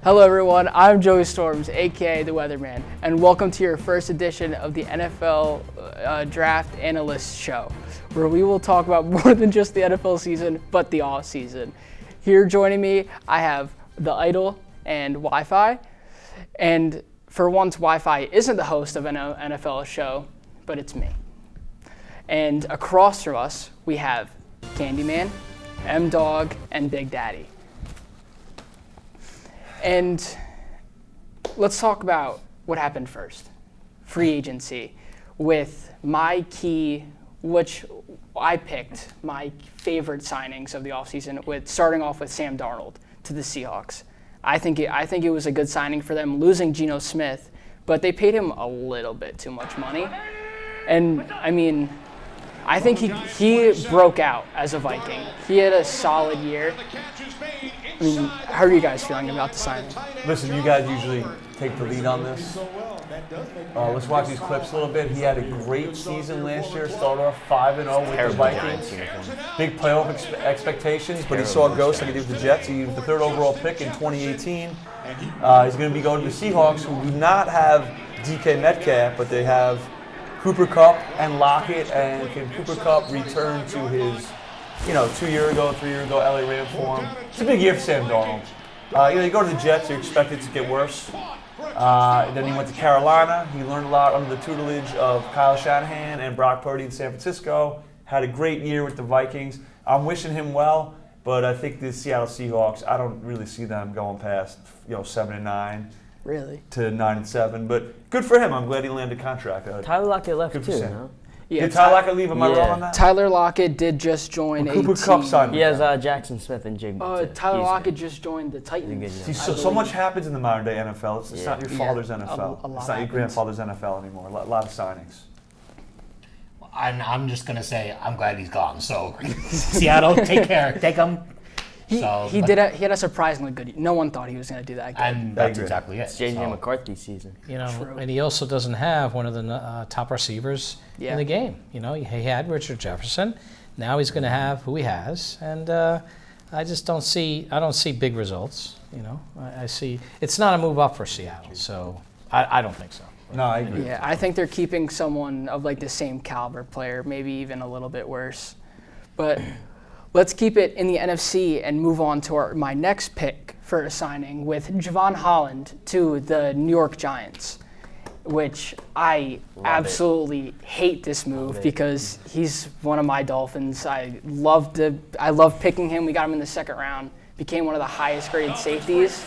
Hello everyone, I'm Joey Storms, aka the Weatherman, and welcome to your first edition of the NFL Draft Analyst Show, where we will talk about more than just the NFL season, but the off season. Here joining me, I have the Idol and WiFi, and for once, WiFi isn't the host of an NFL show, but it's me. And across from us, we have Candyman, M-Dawg, and Big Daddy. And let's talk about what happened first. Free agency with my key, which I picked my favorite signings of the offseason, with starting off with Sam Darnold to the Seahawks. I think it was a good signing for them, losing Geno Smith, but they paid him a little bit too much money. And I mean, I think he broke out as a Viking. He had a solid year. I mean, how are you guys feeling about the signing? Listen, you guys usually take the lead on this. Let's watch these clips a little bit. He had a great season last year, started off 5-0 with the Vikings. Big playoff expectations, but he saw a ghost like he did with the Jets. He was the third overall pick in 2018. He's going to be going to the Seahawks, who do not have DK Metcalf, but they have Cooper Kupp and Lockett. And can Cooper Kupp return to his 3 year ago LA Rams form? It's a big year for Sam Darnold. You go to the Jets, you expect it to get worse. Then he went to Carolina. He learned a lot under the tutelage of Kyle Shanahan and Brock Purdy in San Francisco. Had a great year with the Vikings. I'm wishing him well, but I think the Seattle Seahawks, I don't really see them going past 7-9. Really? To 9-7, but good for him. I'm glad he landed a contract. Tyler Lockett left too, no? Yeah, did Tyler Lockett leave? Am I wrong on that? Tyler Lockett did just join Cooper Kupp signed. He has Jackson Smith and Jig. Tyler Lockett just joined the Titans. See, so much happens in the modern day NFL. It's not your father's NFL. It's not your grandfather's NFL anymore. A lot of signings. I'm just gonna say I'm glad he's gone. So Seattle, take care, take him. He had a surprisingly good year. No one thought he was going to do that good. And that's exactly it. It's J.J. McCarthy's season. True. And he also doesn't have one of the top receivers in the game. He had Richard Jefferson. Now he's going to have who he has, and I just don't see big results. I see it's not a move up for Seattle, so I don't think so. No, I agree. Yeah, I think they're keeping someone of the same caliber player, maybe even a little bit worse, but. Let's keep it in the NFC and move on to my next pick for a signing with Javon Holland to the New York Giants, which I absolutely hate this move because he's one of my Dolphins. I love picking him. We got him in the second round, became one of the highest graded safeties,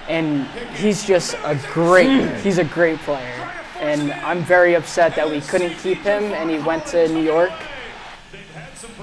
and he's just a great player. And I'm very upset that we couldn't keep him and he went to New York.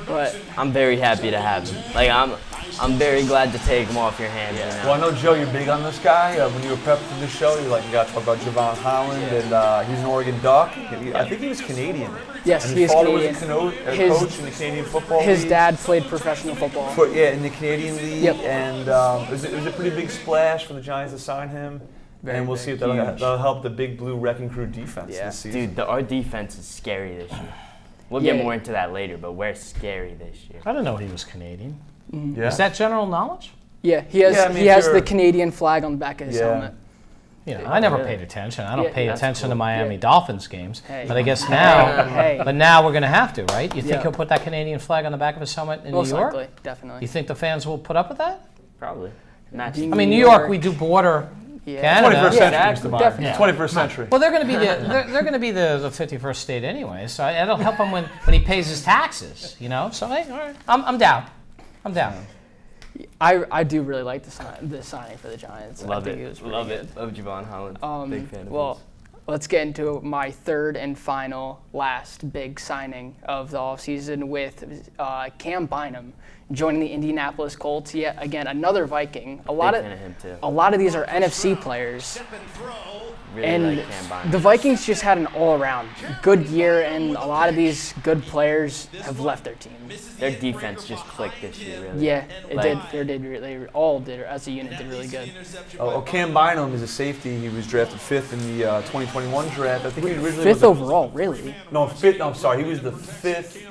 But I'm very happy to have him. I'm very glad to take him off your hands. Yeah. Well, I know, Joe, you're big on this guy. When you were prepping for this show, you got to talk about Javon Holland, and he's an Oregon Duck. I think he was Canadian. Yes, and he is Canadian. His father was a coach in the Canadian football league. His dad played professional football. In the Canadian league. Yep. And it was a pretty big splash for the Giants to sign him. And we'll see if that'll help the Big Blue Wrecking Crew defense this season. Dude, our defense is scary this year. We'll get more into that later, but we're scary this year. I didn't know he was Canadian. Mm-hmm. Yeah. Is that general knowledge? Yeah, he has the Canadian flag on the back of his helmet. I never paid attention. I don't pay attention to Miami Dolphins games, but I guess now. But now we're going to have to, right? You think he'll put that Canadian flag on the back of his helmet in New York? Most likely, definitely. You think the fans will put up with that? Probably. I mean, New York, we do border. Canada. 21st century, definitely. 21st century. Well, they're going to be the 51st state anyway, so it'll help him when he pays his taxes. So hey, all right, I'm down. I do really like the signing for the Giants. Love I it. think it was really Love good. it. Love Javon Holland. Big fan of his. Let's get into my third and last big signing of the offseason with Cam Bynum joining the Indianapolis Colts. Yet again, another Viking. A lot of these are NFC players. Really and like Cam Bynum. The Vikings just had an all-around good year, and a lot of these good players have left their team. Their defense just clicked this year, really. Yeah, they all did, as a unit, did really good. Cam Bynum is a safety. He was drafted 5th in the 2021 draft. I think he originally 5th overall, really? No, 5th. I'm sorry. He was the 5th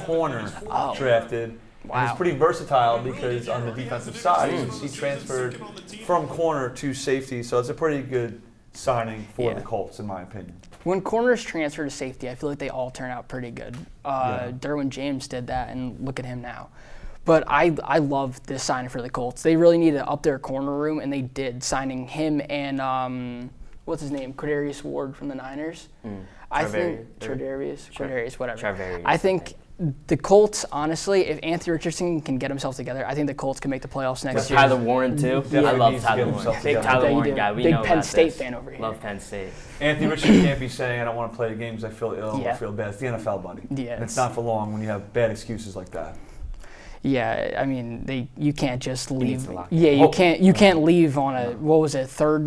corner drafted. Wow. And he's pretty versatile because on the defensive side, he transferred from corner to safety. So it's a pretty good signing for the Colts, in my opinion. When corners transfer to safety, I feel like they all turn out pretty good. Derwin James did that, and look at him now. But I love this signing for the Colts. They really need to up their corner room, and they did, signing him and what's his name, Quadarius Ward from the Niners. I think Quadarius, whatever. I think the Colts, honestly, if Anthony Richardson can get himself together, I think the Colts can make the playoffs next year. Tyler Warren too. Yeah, I love Tyler Warren. Big Tyler Warren guy. We know Big Penn about State this. fan over here. Love Penn State. Anthony Richardson can't be saying, I don't want to play the games, I feel ill, Yeah. I feel bad. It's the NFL, buddy. Yeah, And it's not for long when you have bad excuses like that. Yeah, I mean, you can't just leave. to lock Yeah, you can't leave on a third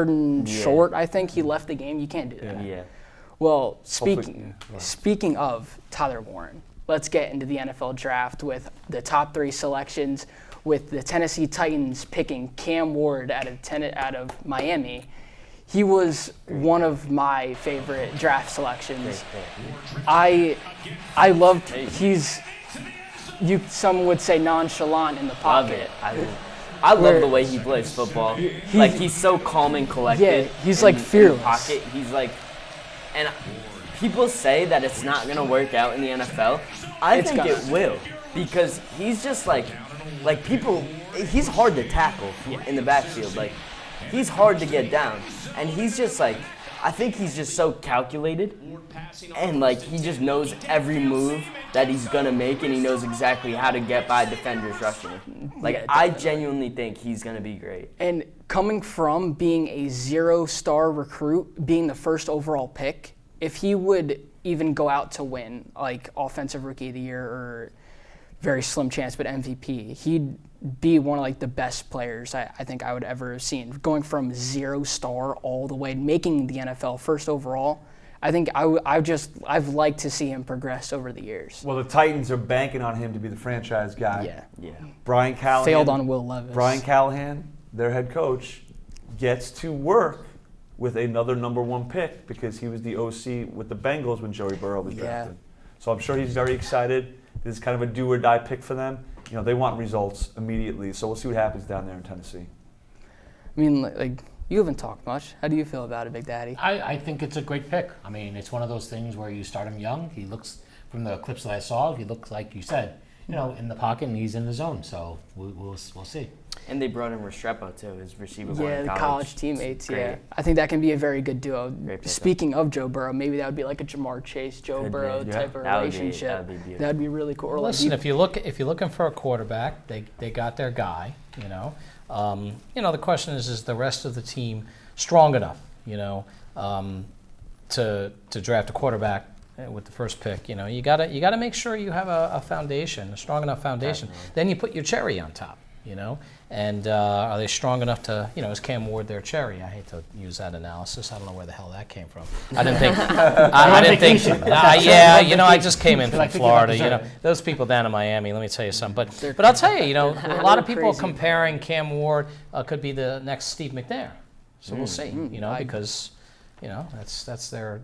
and short. I think he left the game. You can't do that. Yeah. Well, speaking of Tyler Warren, let's get into the NFL draft with the top 3 selections, with the Tennessee Titans picking Cam Ward out of Miami. He was one of my favorite draft selections. I loved some would say nonchalant in the Love pocket. it. I love the way he plays football. He's so calm and collected. Yeah, he's like fearless. In the pocket. He's like, and people say that it's not going to work out in the NFL. I think it will, because he's just like people, he's hard to tackle in the backfield. Like, he's hard to get down. And he's just like, I think he's just so calculated, and like he just knows every move that he's gonna make, and he knows exactly how to get by defenders rushing him. Like, I genuinely think he's gonna be great. And coming from being a 0-star recruit, being the first overall pick, if he would even go out to win, like Offensive Rookie of the Year or very slim chance, but MVP, he'd be one of like the best players I think I would ever have seen. Going from 0-star all the way, making the NFL first overall, I think I've liked to see him progress over the years. Well, the Titans are banking on him to be the franchise guy. Yeah. Brian Callahan. Failed on Will Levis. Brian Callahan, their head coach, gets to work with another number 1 pick because he was the OC with the Bengals when Joey Burrow was drafted. So I'm sure he's very excited. This is kind of a do or die pick for them. You know, they want results immediately. So we'll see what happens down there in Tennessee. I mean, like, you haven't talked much. How do you feel about it, Big Daddy? I think it's a great pick. I mean, it's one of those things where you start him young. He looks, from the clips that I saw, he looks like you said, in the pocket, and he's in the zone. So we'll see. And they brought in Restrepo too, his receiver. Yeah, the college teammates. Great. Yeah, I think that can be a very good duo. Great Speaking of Joe Burrow, maybe that would be like a Jamar Chase, Joe Burrow type of relationship. That would be beautiful. That'd be really cool. Or Listen, if you're looking for a quarterback, they got their guy. The question is the rest of the team strong enough? To draft a quarterback with the first pick. You gotta make sure you have a foundation, a strong enough foundation. Definitely. Then you put your cherry on top. And are they strong enough to, is Cam Ward their cherry? I hate to use that analysis. I don't know where the hell that came from. I didn't think. I didn't think. I just came in from Florida. Those people down in Miami. Let me tell you something. But I'll tell you, a lot of people are comparing Cam Ward could be the next Steve McNair. So we'll see. Because. That's their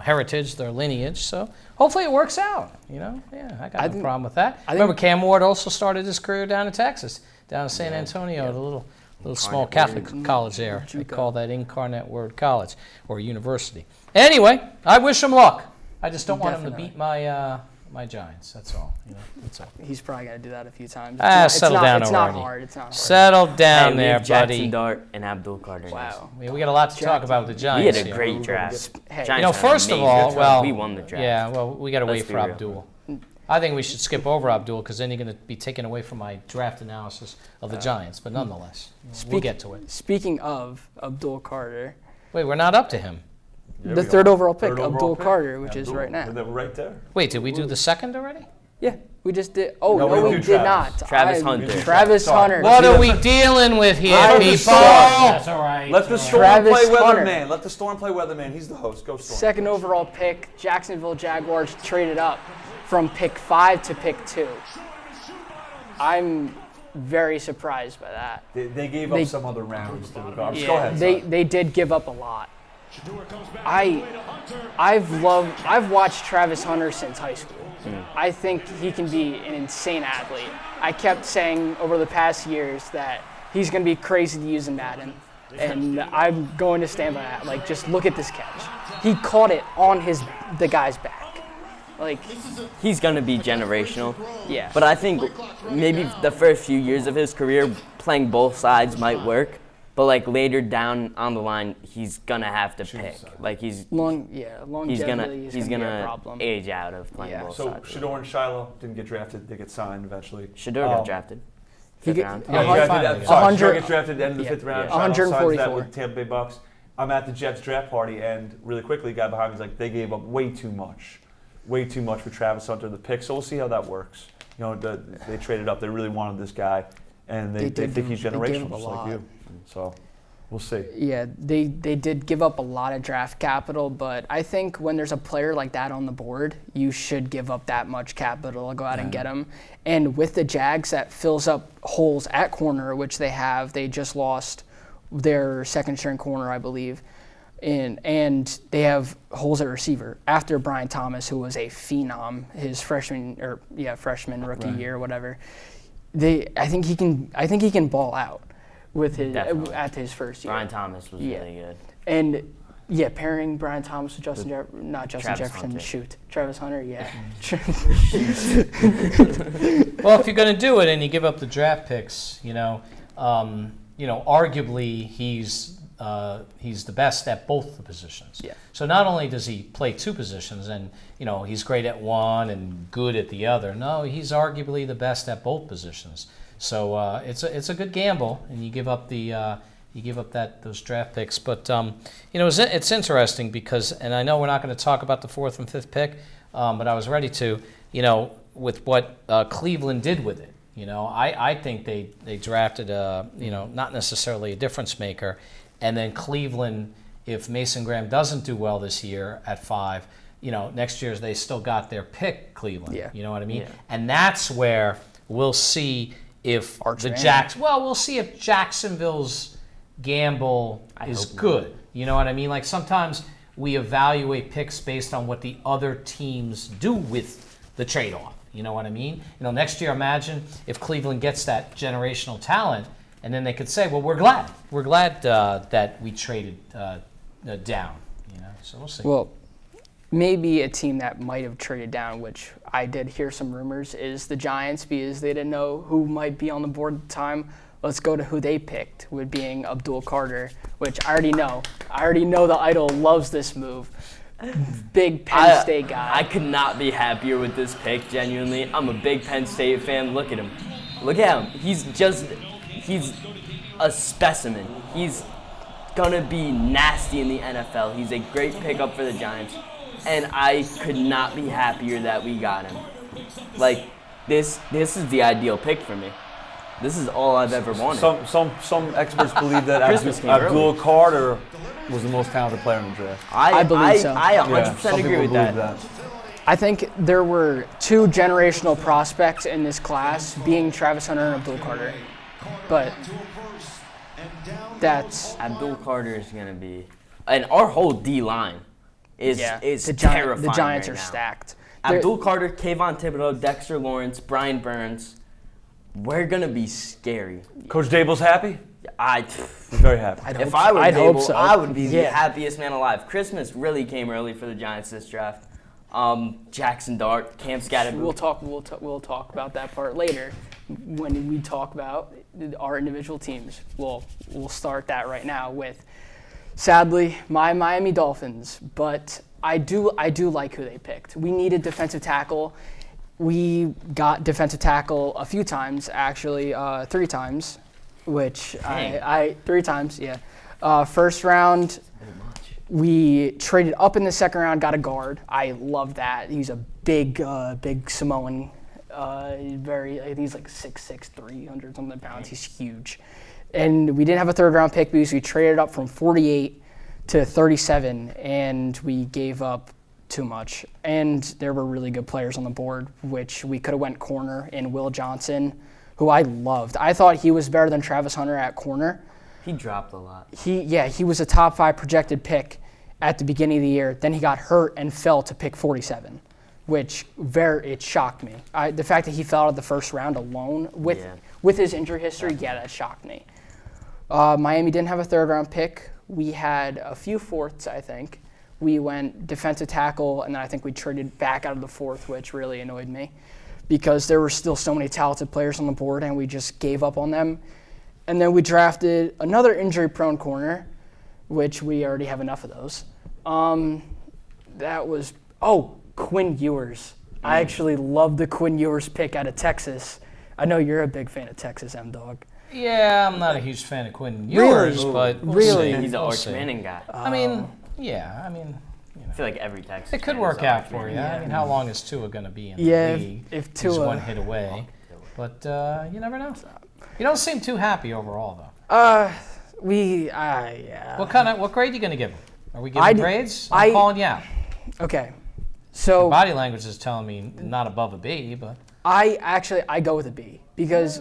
heritage, their lineage. So hopefully it works out. I got no problem with that. Remember, Cam Ward also started his career down in Texas, down in San Antonio, the little small Catholic college there. They call that Incarnate Word College or University. Anyway, I wish him luck. I just don't want him to beat my Giants. That's all. That's all. He's probably gonna do that a few times. Settle down It's already. not hard. It's not hard. Settle down there, buddy. Jackson Dart and Abdul Carter. Wow. We got a lot to talk about with the We Giants. had a great draft. Hey, Giants had first an of amazing all, draft. We won the draft. Yeah, well, we got to wait Let's for be real. Abdul. I think we should skip over Abdul because then you're going to be taken away from my draft analysis of the Giants. But nonetheless, we'll get to it. Speaking of Abdul Carter, Wait, we're not up to him. the third overall pick, Abdul Carter, which is right now. They're right there. Wait, did we do the second already? Yeah, we just did. Oh, No, no, we we did did Travis. not. Travis Hunter. Travis Sorry. Hunter. What are we dealing with here, people? That's all right. Let the Storm Travis play Hunter. Weatherman. Let the Storm play Weatherman. He's the host. Go Storm. Second overall pick, Jacksonville Jaguars traded up from pick 5 to pick 2. I'm very surprised by that. They gave up some other rounds to the Go ahead. They did give up a lot. I've watched Travis Hunter since high school. I think he can be an insane athlete. I kept saying over the past years that he's going to be crazy to use in Madden, and I'm going to stand by that. Like, just look at this catch. He caught it on the guy's back. Like, he's going to be generational. Yeah. But I think maybe the first few years of his career, playing both sides might work. But like later down on the line, he's gonna have to pick. Like he's longevity he's gonna be a gonna problem. age out of playing both So sides. Shador and Shiloh didn't get drafted. They get signed eventually. Shador got drafted. He Fifth get- round. Yeah, Finally. Shador gets drafted at the end of the Yeah. fifth round. Yeah. Shiloh signs that 144. with Tampa Bay Bucks. I'm at the Jets draft party, and really quickly, the guy behind me is like, they gave up way too much for Travis Hunter, the pick. So we'll see how that works. You know, they traded up. They really wanted this guy, and they think he's they gave generational, up a just lot. like you. So we'll see. Yeah, they did give up a lot of draft capital, but I think when there's a player like that on the board, you should give up that much capital to go out and get him. And with the Jags, that fills up holes at corner, which they just lost their second string corner, I believe. And they have holes at receiver after Brian Thomas, who was a phenom his freshman rookie year or whatever. I think he can ball out with his Definitely. at his first year. Brian Thomas was really good. And pairing Brian Thomas with Travis Jefferson. Hunter. Travis Hunter. Yeah. Well, if you're going to do it and you give up the draft picks, arguably he's the best at both the positions. Yeah. So not only does he play two positions and he's great at one and good at the other. No, he's arguably the best at both positions. So it's a good gamble, and you give up those draft picks. But it's interesting because, and I know we're not going to talk about the fourth and fifth pick, but I was ready to, with what Cleveland did with it. I think they drafted not necessarily a difference maker. And then Cleveland, if Mason Graham doesn't do well this year at 5, next year they still got their pick, Cleveland. Yeah. You know what I mean? Yeah. And that's where we'll see if we'll see if Jacksonville's gamble is good. You know what I mean? Like sometimes we evaluate picks based on what the other teams do with the trade-off. You know what I mean? Next year, imagine if Cleveland gets that generational talent. And then they could say, well, we're glad that we traded down. So we'll see. Well, maybe a team that might have traded down, which I did hear some rumors, is the Giants, because they didn't know who might be on the board at the time. Let's go to who they picked, with being Abdul Carter, which I already know. I already know the Idol loves this move. Big Penn State guy. I could not be happier with this pick, genuinely. I'm a big Penn State fan. Look at him. Look at him. He's a specimen. He's gonna be nasty in the NFL. He's a great pickup for the Giants, and I could not be happier that we got him. Like this is the ideal pick for me. This is all I've ever wanted. Some experts believe that Christmas came Abdul early. Carter was the most talented player in the draft. I believe so. I 100% some agree people with believe that. I think there were 2 generational prospects in this class, being Travis Hunter and Abdul Carter. But that's Abdul Carter is gonna be, and our whole D line is terrifying. The Giants right are now. stacked. Abdul Carter, Kayvon Thibodeau, Dexter Lawrence, Brian Burns. We're gonna be scary. Coach Dable's happy? He's very happy. If I were I'd hope Dable, so. I would be the Yeah. happiest man alive. Christmas really came early for the Giants this draft. Jackson Dart, Cam Scattergood. We'll talk about that part later when we talk about our individual teams. We'll start that right now with, sadly, my Miami Dolphins. But I do like who they picked. We needed defensive tackle. We got defensive tackle a few times, actually, 3 times, which I 3 times, yeah. First round. We traded up in the second round, got a guard. I love that. He's a big Samoan. I think he's like 6'6", 300 something pounds. He's huge. And we didn't have a third round pick because we traded up from 48 to 37, and we gave up too much. And there were really good players on the board, which we could have went corner in Will Johnson, who I loved. I thought he was better than Travis Hunter at corner. He dropped a lot. He was a top 5 projected pick at the beginning of the year. Then he got hurt and fell to pick 47, which it shocked me. The fact that he fell out of the first round alone with his injury history, that shocked me. Miami didn't have a third-round pick. We had a few fourths, I think. We went defensive tackle, and then I think we traded back out of the fourth, which really annoyed me because there were still so many talented players on the board, and we just gave up on them. And then we drafted another injury-prone corner, which we already have enough of those. That was Quinn Ewers. I actually love the Quinn Ewers pick out of Texas. I know you're a big fan of Texas, M-Dawg. Yeah, I'm not a huge fan of Quinn Ewers, but really, he's an Arch Manning guy. I mean, I feel like every Texas. It could work out for you. I mean, how long is Tua going to be in the league? If Tua, he's one hit away, but you never know. You don't seem too happy overall, though. Yeah. What grade are you going to give him? Are we giving grades? I'm calling you out. Okay, so your body language is telling me not above a B, but I go with a B because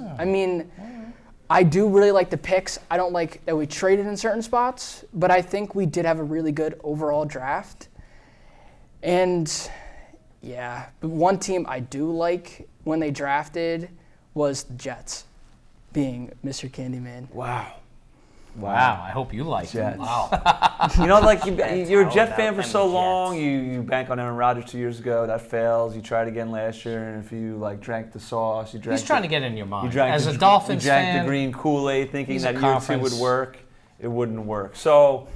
I do really like the picks. I don't like that we traded in certain spots, but I think we did have a really good overall draft. And but one team I do like when they drafted was the Jets, being Mr. Candyman. Wow. I hope you like Jets. it. Wow. You're a Jet fan for so long. You bank on Aaron Rodgers 2 years ago. That fails. You tried again last year, and if you drank the sauce, He's trying to get in your mind. As a Dolphins fan, you drank the green Kool-Aid thinking that year 2 would work. It wouldn't work. So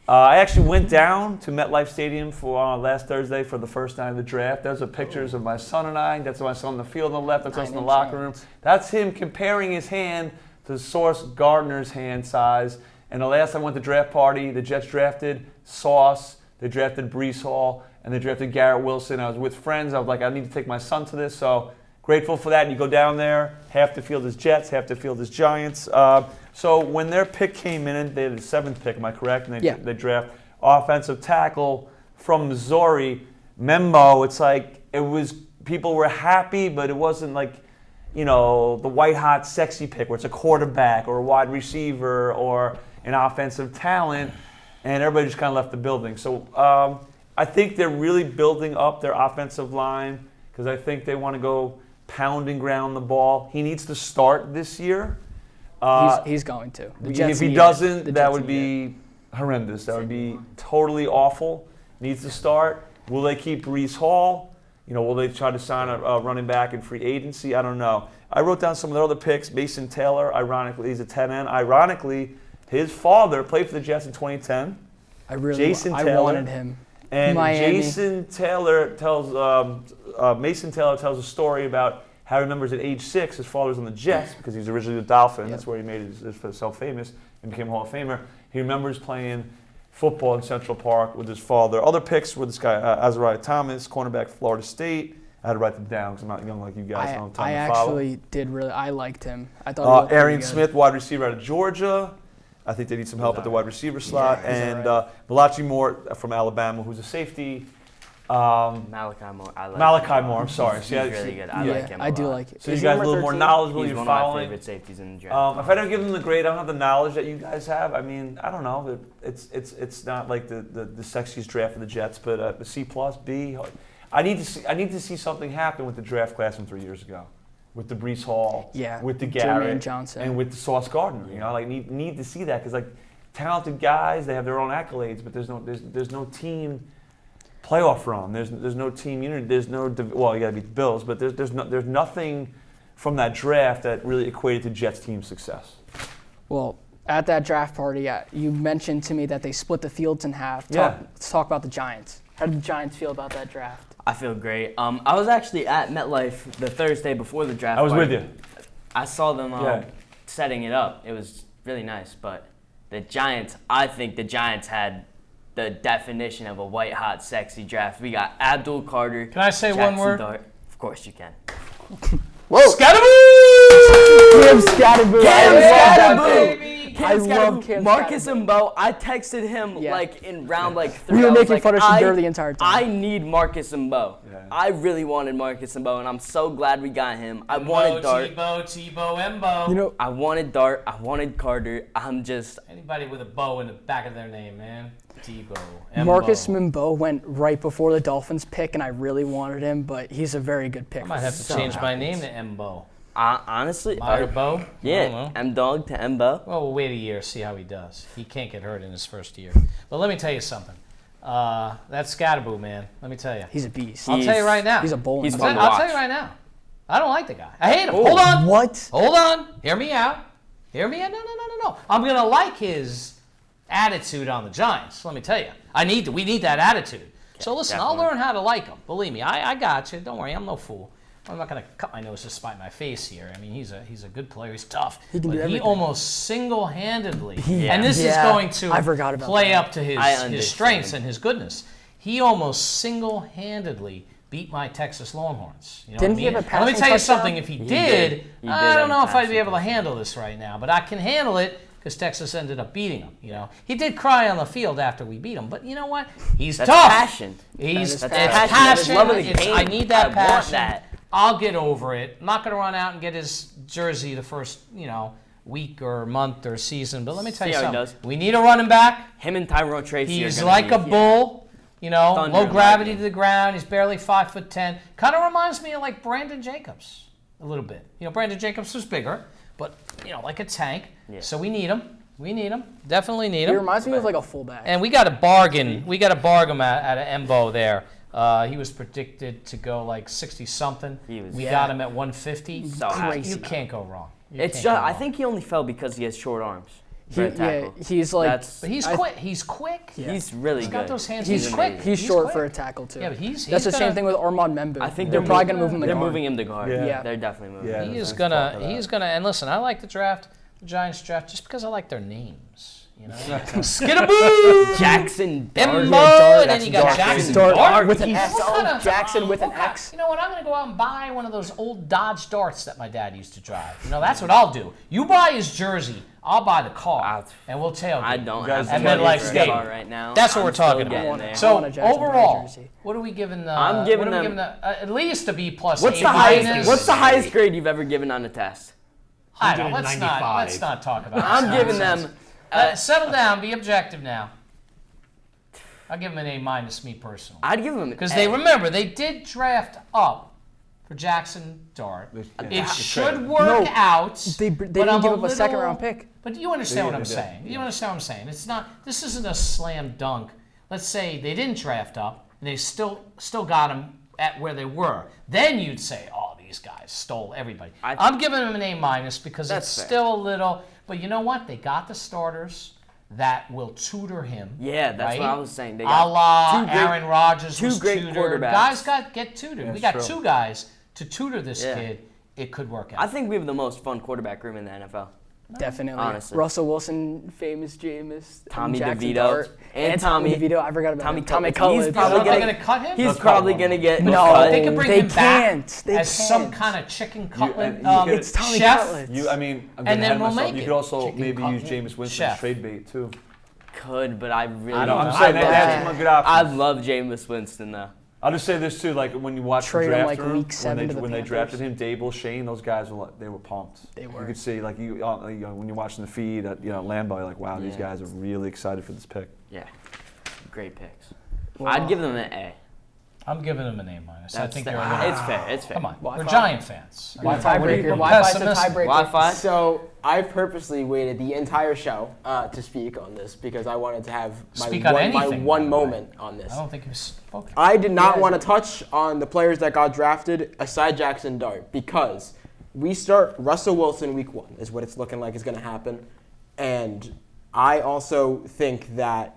I actually went down to MetLife Stadium for last Thursday for the first night of the draft. Those are pictures of my son and I. That's my son on the field on the left. That's us in the locker room. That's him comparing his hand to Sauce Gardner's hand size. And the last time I went to draft party, the Jets drafted Sauce, they drafted Breece Hall, and they drafted Garrett Wilson. I was with friends. I was like, I need to take my son to this. So grateful for that. And you go down there, half the field is Jets, half the field is Giants. So when their pick came in, they had the 7th pick, am I correct? And they draft offensive tackle from Missouri, Membo. It's like people were happy, but it wasn't like, the white hot sexy pick where it's a quarterback or a wide receiver or an offensive talent, and everybody just kind of left the building. So I think they're really building up their offensive line because I think they want to go pound and ground the ball. He needs to start this year. He's going to. If he doesn't, that would be horrendous. That would be totally awful. Needs to start. Will they keep Breece Hall? Will they try to sign a running back in free agency? I don't know. I wrote down some of their other picks. Mason Taylor, ironically, he's a 10-end. Ironically, his father played for the Jets in 2010. I wanted him. And Miami. Mason Taylor tells a story about how he remembers at age 6 his father was on the Jets because he was originally a Dolphin. Yep. That's where he made himself famous and became a Hall of Famer. He remembers playing football in Central Park with his father. Other picks were this guy, Azariah Thomas, cornerback, Florida State. I had to write them down because I'm not young like you guys. I liked him. I thought Arian Smith, wide receiver out of Georgia. I think they need some help at the wide receiver slot. And Malachi Moore from Alabama, who's a safety. Malachi Moore. I'm sorry. He's really good. I like him. I do like it. So you guys are a little more knowledgeable. He's you're one following. of my favorite safeties in the draft. If I don't give them the grade, I don't have the knowledge that you guys have. I mean, I don't know. It's not like the sexiest draft of the Jets, but a C+, B. I need to see something happen with the draft class from 3 years ago, with the Breece Hall, with the Garrett, Johnson, and with the Sauce Gardner. Need to see that because talented guys, they have their own accolades, but there's no team playoff run. There's no team unity. There's no you got to beat the Bills, but there's nothing from that draft that really equated to Jets team success. Well, at that draft party, you mentioned to me that they split the fields in half. Let's talk about the Giants. How did the Giants feel about that draft? I feel great. I was actually at MetLife the Thursday before the draft. I was with you. I saw them setting it up. It was really nice, but the Giants, I think the Giants had the definition of a white-hot, sexy draft. We got Abdul Carter. Can I say Jackson one word? Dart. Of course you can. Whoa! Scatterboo! Give Scatterboo! Get him, Scatterboo! I love Cam Marcus Scatterbo. Mbo. I texted him in round 3. We were I was making fun of Shador the entire time. I need Marcus Mbo. Yeah. I really wanted Marcus Mbo, and I'm so glad we got him. I wanted Dart. Tebow, Embo. You know, I wanted Dart. I wanted Carter. Anybody with a bow in the back of their name, man. Tebow, Embo. Marcus Mimbo went right before the Dolphins pick, and I really wanted him, but he's a very good pick. I might have to change my name to Embo. Honestly, Bo? yeah, M-Dawg to Mbo. Well, we'll wait a year, see how he does. He can't get hurt in his first year. But let me tell you something. That's Scatterboo, man. Let me tell you. He's a beast. I'll tell you right now. He's a bowling He's ball. fun to I'll watch. tell you right now. I don't like the guy. I hate him. Hold on. What? Hold on. Hear me out. Hear me out. No. I'm going to like his attitude on the Giants. Let me tell you. We need that attitude. So listen, definitely. I'll learn how to like him. Believe me, I got you. Don't worry, I'm no fool. I'm not going to cut my nose to spite my face here. I mean, he's a good player. He's tough. He can but do he everything. almost single-handedly, Yeah. and this is Yeah, going to I forgot about play that. up to I his understand. strengths and his goodness. He almost single-handedly beat my Texas Longhorns. You know Didn't what I he mean? have a And let me passing tell you touchdown? something. If he did. did, He did I have don't a know if I'd be passing able to handle this right now. But I can handle it because Texas ended up beating him. You know, he did cry on the field after we beat him. But you know what? He's That's tough. passion. He's That's it's passion. passion. That's love of the It's- game. I need that I passion. want that. I'll get over it. I'm not going to run out and get his jersey the first, week or month or season. But let me tell See you how he something. does. We need a running back. Him and Tyrone Tracy He's are like gonna a be, bull. Thunder Low and gravity lightning. to the ground. He's barely 5'10". Kind of reminds me of like Brandon Jacobs a little bit. Brandon Jacobs was bigger, but like a tank. Yeah. So we need him. Definitely need He him. reminds me of like a fullback. And we got to bargain. We got to bargain at Embo there. He was predicted to go like 60-something. He was- We Yeah. got him at 150. So happy. You can't go wrong. You It's can't just, go I wrong. think he only fell because he has short arms. For a yeah, tackle. he's like That's- But he's I- quick. He's quick. Yeah. He's really He's good. got those hands. he's He's quick. He's short quick. for a tackle too. Yeah, but he's That's the gonna- same thing with Armand Membu. I think they're they're probably moving- gonna move him to They're guard. moving him to guard. Yeah. They're definitely moving Yeah. him. He is Thanks for that. gonna, and listen, I like the draft, the Giants draft, just because I like their names. Skidaboo! Jackson Dart. Embo, Dart, and then you got Jackson Jackson Dart Dart. with an He's- X. what kind of- Jackson with an what kind- X. You know what? I'm gonna go out and buy one of those old Dodge Darts that my dad used to drive. That's what I'll do. You buy his jersey, I'll buy the car, and we'll tailgate. I don't guys have and the then, money like, for a skate. car right now. That's what I'm we're still talking getting about. there. I So want a Jackson Dart overall, jersey. what are we giving? I'm giving what are we them- giving at least a B plus. What's A the highest? minus. What's the highest grade you've ever given on a test? I don't. Let's 195. not talk about. I'm this giving nonsense. them. Settle down. Be objective now. I'll give them an A minus, me personally, I'd give them because an they A. remember they did draft up for Jackson Dart. Yeah. It should work No, out. They but didn't I'm give a up a second little- round pick. But you understand what They I'm did, saying. yeah. You understand what I'm saying. It's not. This isn't a slam dunk. Let's say they didn't draft up and they still got them at where they were. Then you'd say, oh, these guys stole everybody. I'm giving them an A minus because That's it's fair. still a little. But you know what? They got the starters that will tutor him. Yeah, that's right? what I was saying. They A got la two great- Aaron Rodgers two was great tutored. quarterbacks. Guys get tutored. We That's got true. two guys to tutor this Yeah. kid. It could work out. I think we have the most fun quarterback room in the NFL. Definitely. Honestly. Russell Wilson, famous Jameis, Tommy Jackson DeVito, Dart, and Tommy Tommy- DeVito. I forgot about Tommy him. Tommy Cutlets. He's Cutlets. probably Are they gonna- going to cut him? He's They'll cut probably one. going to get No, cut. They could bring they him back can't. They as some can't. kind of chicken cutlet and you could- It's Tommy chef. Cutlets. I'm And getting then ahead of we'll myself. make You it. could also Chicken maybe use cutlet. Jameis Winston's Chef. trade bait too. Could, but I really I don't. don't I'm know. saying I that's love one good I option. love Jameis Winston though. I'll just say this too, like when you watch Trade the him, draft like, room, week 7 to the when they Panthers. drafted him, Dable, Shane, those guys they were pumped. They were. You could see like when you're watching the feed at Lambeau, you're like, wow, these Yeah. guys are really excited for this pick. Yeah, great picks. Well, I'd give them an A. I'm giving him an A minus. I That's think the- you're a little. It's fair. It's fair. Come on, we're Wi-Fi. Giant fans. Wi-Fi What are you- breaker. what Wi-Fi's a pessimistic? tiebreaker. Wi-Fi. So I purposely waited the entire show to speak on this because I wanted to have Speak on my anything, by one the way. moment on this. I don't think you've spoken. I did not Yeah. want to touch on the players that got drafted aside Jackson Dart because we start Russell Wilson week 1 is what it's looking like is going to happen. And I also think that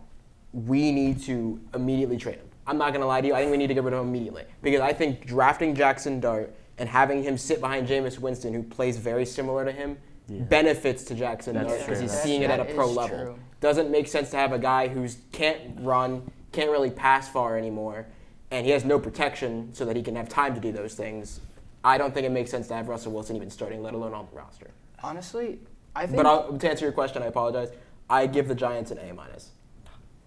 we need to immediately trade him. I'm not going to lie to you. I think we need to get rid of him immediately because I think drafting Jackson Dart and having him sit behind Jameis Winston, who plays very similar to him, benefits to Jackson Dart because he's seeing it at a That pro is level. true. Doesn't make sense to have a guy who can't run, can't really pass far anymore, and he has no protection so that he can have time to do those things. I don't think it makes sense to have Russell Wilson even starting, let alone on the roster. Honestly, to answer your question, I apologize. I give the Giants an A-.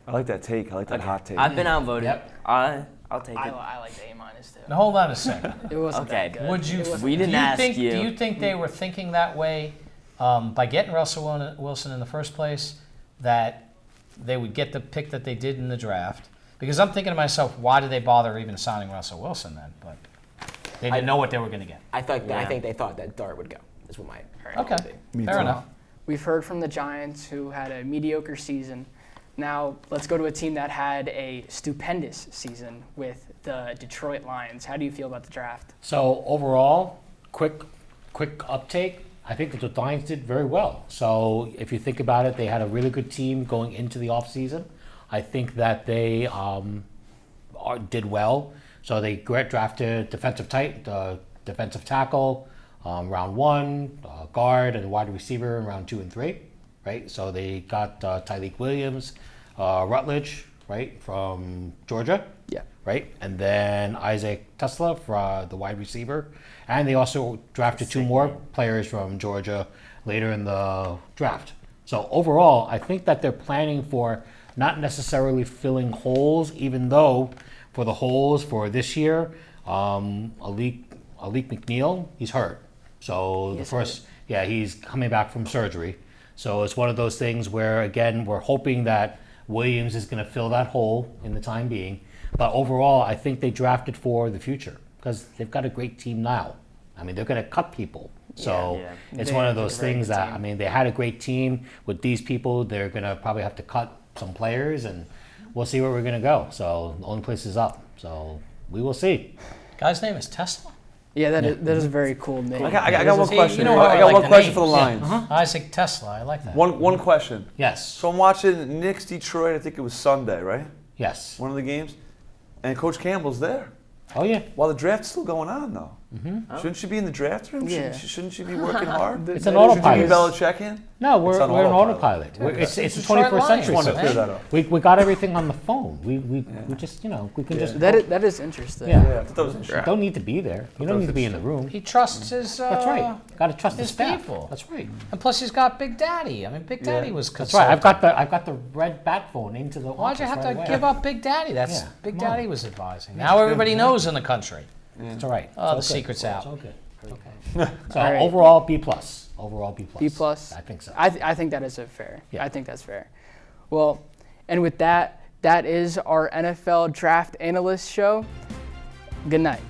I like that take. I like that hot take. I've been outvoted. Yep. I'll take it. I like the A- too. Now hold on a second. It wasn't Okay. that good. Would you? We didn't ask you. Do you think they were thinking that way by getting Russell Wilson in the first place, that they would get the pick that they did in the draft? Because I'm thinking to myself, why did they bother even signing Russell Wilson then? But they didn't know what they were going to get. I think they thought that Dart would go. Is what my Okay, fair enough. We've heard from the Giants, who had a mediocre season. Now let's go to a team that had a stupendous season with the Detroit Lions. How do you feel about the draft? So overall, quick uptake. I think that the Lions did very well. So if you think about it, they had a really good team going into the offseason. I think that they did well. So they drafted defensive tackle, round 1, guard, and wide receiver in round 2 and 3, right? So they got Tyreek Williams, Rutledge, right, from Georgia. Yeah. Right, and then Isaac Tesla for the wide receiver, and they also drafted 2 more players from Georgia later in the draft. So overall, I think that they're planning for not necessarily filling holes, even though for the holes for this year, Alik McNeil, he's hurt. So he's coming back from surgery. So it's one of those things where, again, we're hoping that Williams is going to fill that hole in the time being. But overall, I think they drafted for the future because they've got a great team now. I mean, they're going to cut people. So it's one of those things that, I mean, they had a great team. With these people, they're going to probably have to cut some players, and we'll see where we're going to go. So the only place is up. So we will see. Guy's name is Tesla. Yeah, that is a very cool name. I got one question. I I got like one the question names. for the Lions. Isaac Tesla, I like that. One question. Yes. So I'm watching Knicks Detroit. I think it was Sunday, right? Yes. One of the games, and Coach Campbell's there. Oh yeah. While the draft's still going on, though. Shouldn't she be in the draft room? Yeah. Shouldn't she be working hard? It's an Shouldn't she be autopilot. Belichick in? No, we're It's on an autopilot. autopilot. It's the Detroit 21st century. Just wanted to man. clear that up. We got everything on the phone. We just we can just That is interesting. yeah. Yeah, I thought that was interesting. You don't need to be there. You don't need to be in the room. He trusts his. That's right. Got to trust his his staff. people. That's right. And plus, he's got Big Daddy. I mean, Big Daddy was. That's right. I've got the red bat phone into the. Why'd you have office to right give away. up Big Daddy? That's Yeah, Big come on. Daddy was advising. Now everybody knows in the country. It's all right. Oh, It's the all good. secret's It's out. all good. Okay. So All right. overall B plus. Overall B plus. B plus. I think so. I think that is fair. Yeah. I think that's fair. Well, and with that, that is our NFL Draft Analyst show. Good night.